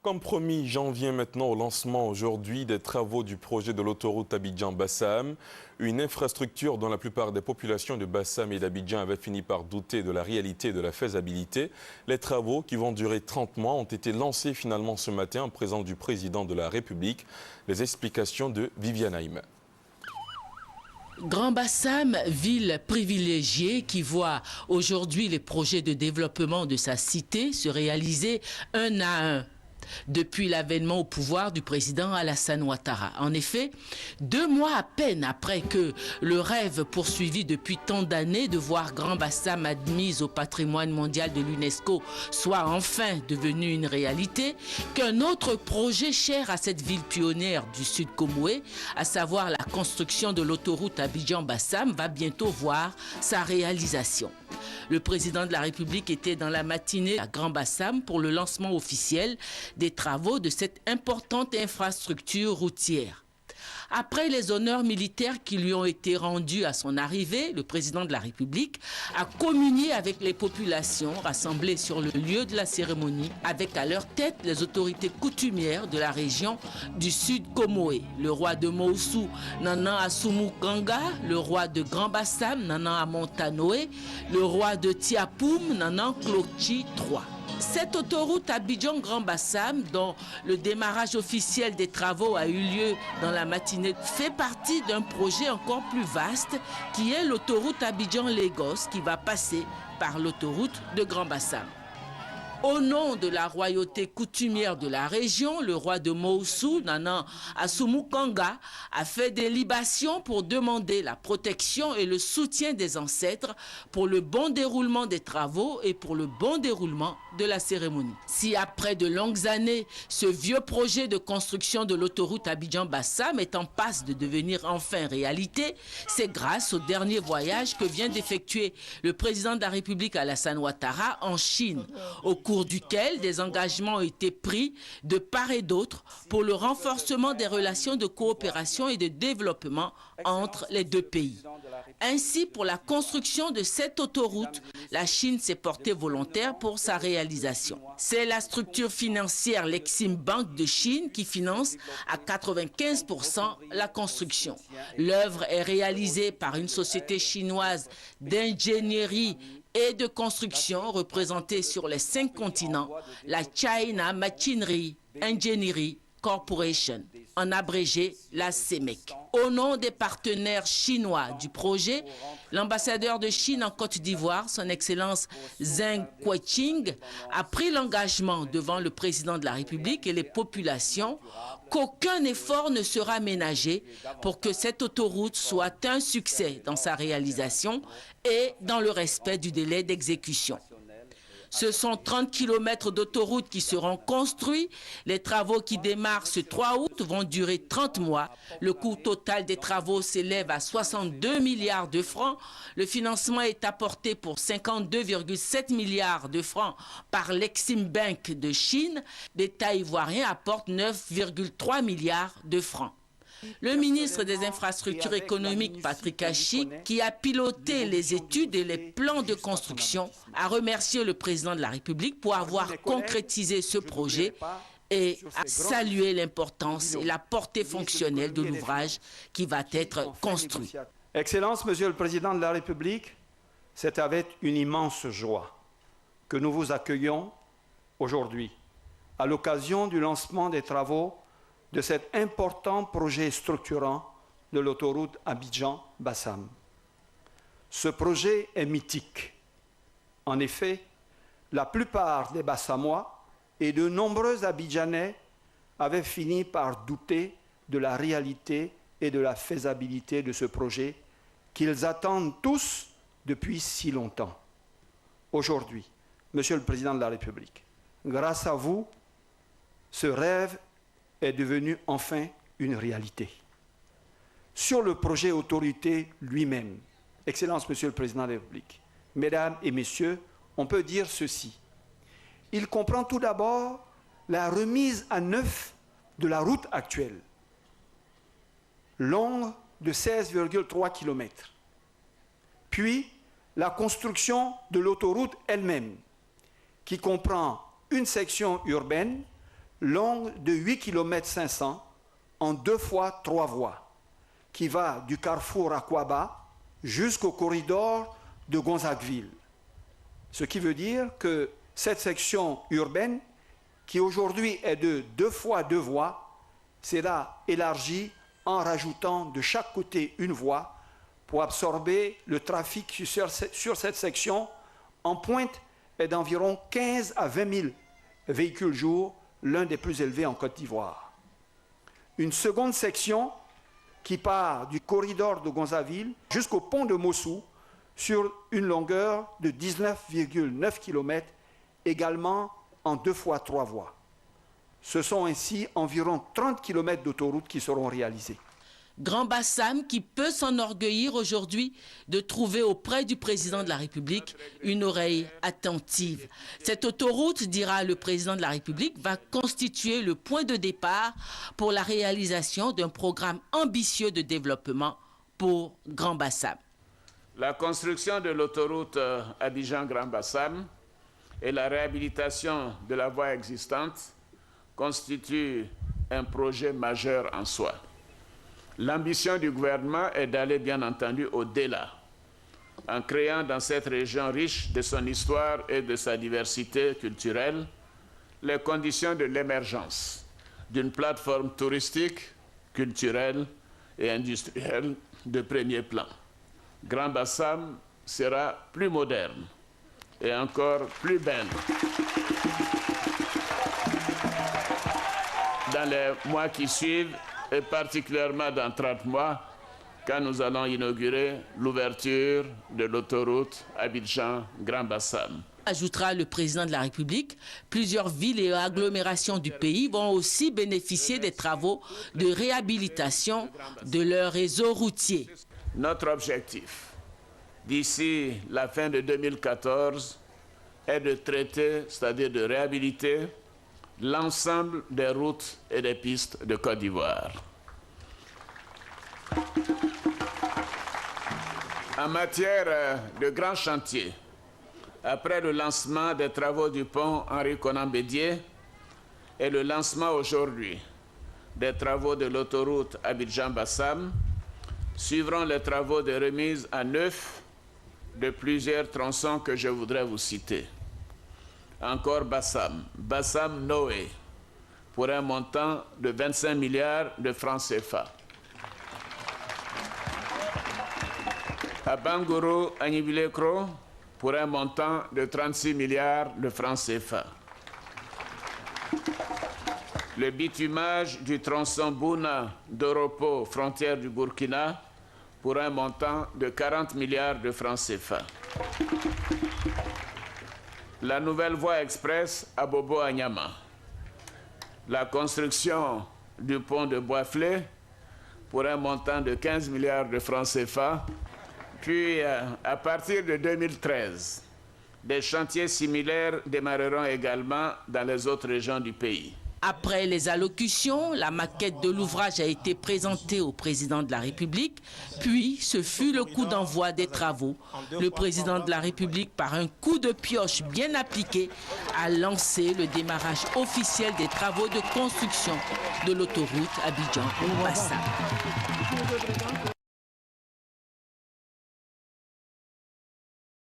Comme promis, j'en viens maintenant au lancement aujourd'hui des travaux du projet de l'autoroute Abidjan-Bassam, une infrastructure dont la plupart des populations de Bassam et d'Abidjan avaient fini par douter de la réalité et de la faisabilité. Les travaux, qui vont durer 30 mois, ont été lancés finalement ce matin en présence du président de la République. Les explications de Viviane Haïm. Grand Bassam, ville privilégiée qui voit aujourd'hui les projets de développement de sa cité se réaliser un à un depuis l'avènement au pouvoir du président Alassane Ouattara. En effet, 2 mois à peine après que le rêve poursuivi depuis tant d'années de voir Grand Bassam admise au patrimoine mondial de l'UNESCO soit enfin devenu une réalité, qu'un autre projet cher à cette ville pionnière du Sud Comoé, à savoir la construction de l'autoroute Abidjan-Bassam, va bientôt voir sa réalisation. Le président de la République était dans la matinée à Grand Bassam pour le lancement officiel des travaux de cette importante infrastructure routière. Après les honneurs militaires qui lui ont été rendus à son arrivée, le président de la République a communié avec les populations rassemblées sur le lieu de la cérémonie, avec à leur tête les autorités coutumières de la région du Sud Comoé, le roi de Moussou, Nana Assoumou Kanga, le roi de Grand Bassam, Nana Amontanoé, le roi de Tiapoum, Nana Klokchi III. Cette autoroute Abidjan-Grand Bassam, dont le démarrage officiel des travaux a eu lieu dans la matinée, fait partie d'un projet encore plus vaste qui est l'autoroute Abidjan-Lagos qui va passer par l'autoroute de Grand Bassam. Au nom de la royauté coutumière de la région, le roi de Moussou, Nana Assoumou Kanga, a fait des libations pour demander la protection et le soutien des ancêtres pour le bon déroulement des travaux et pour le bon déroulement de la cérémonie. Si après de longues années, ce vieux projet de construction de l'autoroute Abidjan-Bassam est en passe de devenir enfin réalité, c'est grâce au dernier voyage que vient d'effectuer le président de la République Alassane Ouattara en Chine, au cours duquel des engagements ont été pris de part et d'autre pour le renforcement des relations de coopération et de développement entre les deux pays. Ainsi, pour la construction de cette autoroute, la Chine s'est portée volontaire pour sa réalisation. C'est la structure financière l'Exim Bank de Chine qui finance à 95% la construction. L'œuvre est réalisée par une société chinoise d'ingénierie et de construction représentée sur les 5 continents, la China Machinery Engineering Corporation, en abrégé la CEMEC. Au nom des partenaires chinois du projet, l'ambassadeur de Chine en Côte d'Ivoire, son Excellence Zheng Keqing, a pris l'engagement devant le président de la République et les populations qu'aucun effort ne sera ménagé pour que cette autoroute soit un succès dans sa réalisation et dans le respect du délai d'exécution. Ce sont 30 km d'autoroute qui seront construits. Les travaux qui démarrent ce 3 août vont durer 30 mois. Le coût total des travaux s'élève à 62 milliards de francs. Le financement est apporté pour 52,7 milliards de francs par l'Exim Bank de Chine. L'État ivoirien apporte 9,3 milliards de francs. Le ministre des Infrastructures économiques, Patrick Achik, qui a piloté les études et les plans de construction, a remercié le président de la République pour avoir concrétisé ce projet et a salué l'importance et la portée fonctionnelle de l'ouvrage qui va être construit. Excellence, Monsieur le Président de la République, c'est avec une immense joie que nous vous accueillons aujourd'hui à l'occasion du lancement des travaux de cet important projet structurant de l'autoroute Abidjan-Bassam. Ce projet est mythique. En effet, la plupart des Bassamois et de nombreux Abidjanais avaient fini par douter de la réalité et de la faisabilité de ce projet qu'ils attendent tous depuis si longtemps. Aujourd'hui, Monsieur le Président de la République, grâce à vous, ce rêve est devenu enfin une réalité. Sur le projet autorité lui-même, Excellence Monsieur le Président de la République, Mesdames et Messieurs, on peut dire ceci. Il comprend tout d'abord la remise à neuf de la route actuelle, longue de 16,3 km, puis la construction de l'autoroute elle-même, qui comprend une section urbaine, longue de 8 km 500 en 2 fois 3 voies, qui va du carrefour Akwaba jusqu'au corridor de Gonzagueville. Ce qui veut dire que cette section urbaine, qui aujourd'hui est de 2 fois 2 voies, sera élargie en rajoutant de chaque côté une voie pour absorber le trafic sur cette section. En pointe est d'environ 15 à 20 000 véhicules jour, l'un des plus élevés en Côte d'Ivoire. Une seconde section qui part du corridor de Gonzagueville jusqu'au pont de Mossou sur une longueur de 19,9 km, également en 2 fois 3 voies. Ce sont ainsi environ 30 km d'autoroute qui seront réalisés. Grand Bassam qui peut s'enorgueillir aujourd'hui de trouver auprès du président de la République une oreille attentive. Cette autoroute, dira le président de la République, va constituer le point de départ pour la réalisation d'un programme ambitieux de développement pour Grand Bassam. La construction de l'autoroute Abidjan-Grand Bassam et la réhabilitation de la voie existante constituent un projet majeur en soi. L'ambition du gouvernement est d'aller bien entendu au-delà, en créant dans cette région riche de son histoire et de sa diversité culturelle les conditions de l'émergence d'une plateforme touristique, culturelle et industrielle de premier plan. Grand Bassam sera plus moderne et encore plus belle dans les mois qui suivent, et particulièrement dans 30 mois, quand nous allons inaugurer l'ouverture de l'autoroute Abidjan-Grand Bassam. Ajoutera le président de la République, plusieurs villes et agglomérations du pays vont aussi bénéficier des travaux de réhabilitation de leur réseau routier. Notre objectif, d'ici la fin de 2014, est de traiter, c'est-à-dire de réhabiliter, l'ensemble des routes et des pistes de Côte d'Ivoire. En matière de grands chantiers, après le lancement des travaux du pont Henri-Konan Bédié et le lancement aujourd'hui des travaux de l'autoroute Abidjan-Bassam, suivront les travaux de remise à neuf de plusieurs tronçons que je voudrais vous citer. Encore Bassam, Bassam-Noé, pour un montant de 25 milliards de francs CFA. À Bangoro, Agnibilekro, pour un montant de 36 milliards de francs CFA. Le bitumage du tronçon Bouna-Doropo, frontière du Burkina, pour un montant de 40 milliards de francs CFA. La nouvelle voie express à Bobo-Agnama. La construction du pont de Boisflé pour un montant de 15 milliards de francs CFA. Puis, à partir de 2013, des chantiers similaires démarreront également dans les autres régions du pays. Après les allocutions, la maquette de l'ouvrage a été présentée au président de la République, puis ce fut le coup d'envoi des travaux. Le président de la République, par un coup de pioche bien appliqué, a lancé le démarrage officiel des travaux de construction de l'autoroute Abidjan-Bassam.